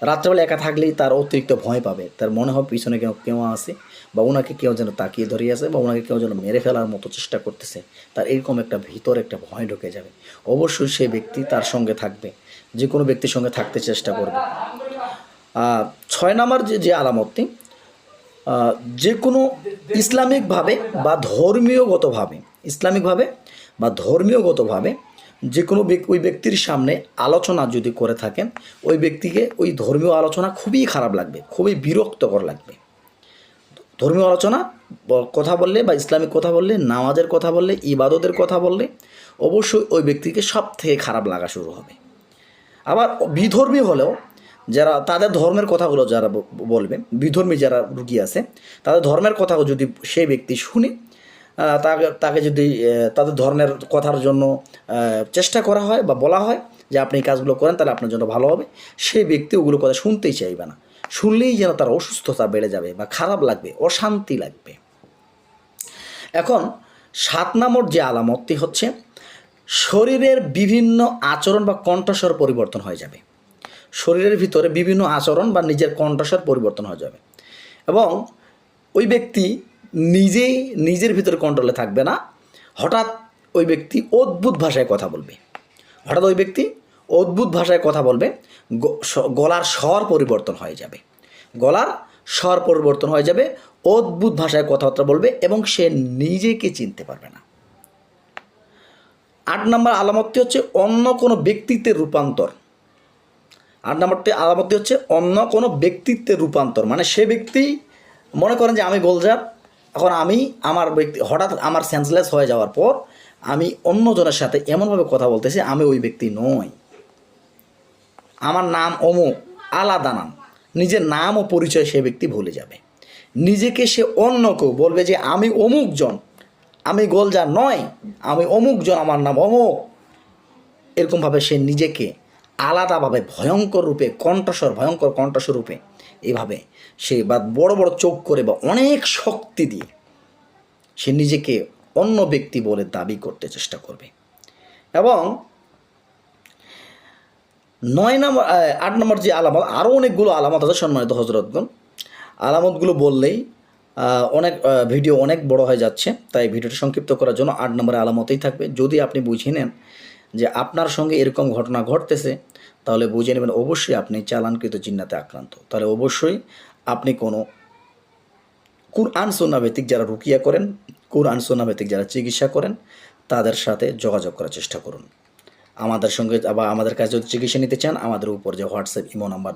রাত্রেবেলা একা থাকলেই তার অতিরিক্ত ভয় পাবে, তার মনে হবে পিছনে কেউ কেউ আছে, বা ওনাকে কেউ যেন তাকিয়ে ধরিয়ে আছে, বা ওনাকে কেউ যেন মেরে ফেলার মতো চেষ্টা করতেছে। তার এরকম একটা ভিতরে একটা ভয় ঢুকে যাবে। অবশ্যই সেই ব্যক্তি তার সঙ্গে থাকবে, যে কোনো ব্যক্তির সঙ্গে থাকতে চেষ্টা করবে। 6 নম্বর যে আলামতটি, যে কোনো ইসলামিকভাবে বা ধর্মীয়গতভাবে যে কোনো ওই ব্যক্তির সামনে আলোচনা যদি করে থাকেন, ওই ব্যক্তিকে ওই ধর্মীয় আলোচনা খুবই খারাপ লাগবে, খুবই বিরক্তকর লাগবে। ধর্মীয় আলোচনা কথা বললে বা ইসলামিক কথা বললে, নামাজের কথা বললে, ইবাদতের কথা বললে অবশ্যই ওই ব্যক্তিকে সব থেকে খারাপ লাগা শুরু হবে। আবার বিধর্মী হলেও যারা তাদের ধর্মের কথাগুলো যারা বলবে, বিধর্মী যারা রুগী আছে, তাদের ধর্মের কথাও যদি সেই ব্যক্তি শুনে তাকে যদি তাদের ধর্মের কথার জন্য চেষ্টা করা হয় বা বলা হয় যে আপনি এই কাজগুলো করেন তাহলে আপনার জন্য ভালো হবে, সেই ব্যক্তি ওগুলো কথা শুনতেই চাইবে না। শুনলেই যেন তার অসুস্থতা বেড়ে যাবে বা খারাপ লাগবে, অশান্তি লাগবে। এখন 7 নম্বর যে আলামতটি হচ্ছে, শরীরের বিভিন্ন আচরণ বা কণ্ঠস্বর পরিবর্তন হয়ে যাবে। শরীরের ভিতরে বিভিন্ন আচরণ বা নিজের কণ্ঠস্বর পরিবর্তন হয়ে যাবে, এবং ওই ব্যক্তি নিজেই নিজের ভিতরে কন্ট্রোলে থাকবে না। হঠাৎ ওই ব্যক্তি অদ্ভুত ভাষায় কথা বলবে, গলার স্বর পরিবর্তন হয়ে যাবে, অদ্ভুত ভাষায় কথাবার্তা বলবে এবং সে নিজেকে চিনতে পারবে না। 8 নম্বর আলামতটি হচ্ছে অন্য কোনো ব্যক্তিত্বের রূপান্তর। মানে সে ব্যক্তি মনে করেন যে আমি গোলজার, এখন হঠাৎ আমার সেন্সলেস হয়ে যাওয়ার পর আমি অন্যজনের সাথে এমনভাবে কথা বলতেছি আমি ওই ব্যক্তি নই, আমার নাম অমুক, আলাদা নাম, নিজের নাম ও পরিচয় সে ব্যক্তি ভুলে যাবে। নিজেকে সে অন্য কেউ বলবে যে আমি অমুকজন, আমি গোলজার নয়, আমি অমুকজন, আমার নাম অমুক। এরকমভাবে সে নিজেকে আলাদাভাবে ভয়ঙ্কর কণ্ঠস্বর রূপে এইভাবে সে বা বড় বড় চোখ করে বা অনেক শক্তি দিয়ে সে নিজেকে অন্য ব্যক্তি বলে দাবি করতে চেষ্টা করবে। এবং 8 নম্বর যে আলামত, আরও অনেকগুলো আলামত আছে সম্মানিত হজরতগণ। আলামতগুলো বললেই ভিডিও অনেক বড় হয়ে যাচ্ছে, তাই ভিডিওটি সংক্ষিপ্ত করার জন্য 8 নম্বরের আলামতেই থাকবে। যদি আপনি বুঝে নেন যে আপনার সঙ্গে এরকম ঘটনা ঘটতেছে, তাহলে বুঝে নেবেন অবশ্যই আপনি চালানকৃত জিন্নাতে আক্রান্ত। তাহলে অবশ্যই আপনি কোনো কুরআন সুন্নাহ ভিত্তিক যারা রুকিয়া করেন, কুরআন সুন্নাহ ভিত্তিক যারা চিকিৎসা করেন, তাদের সাথে যোগাযোগ করার চেষ্টা করুন। আমাদের কাছে যদি চিকিৎসা নিতে চান, আমাদের উপর যে হোয়াটসঅ্যাপ ইমো নাম্বার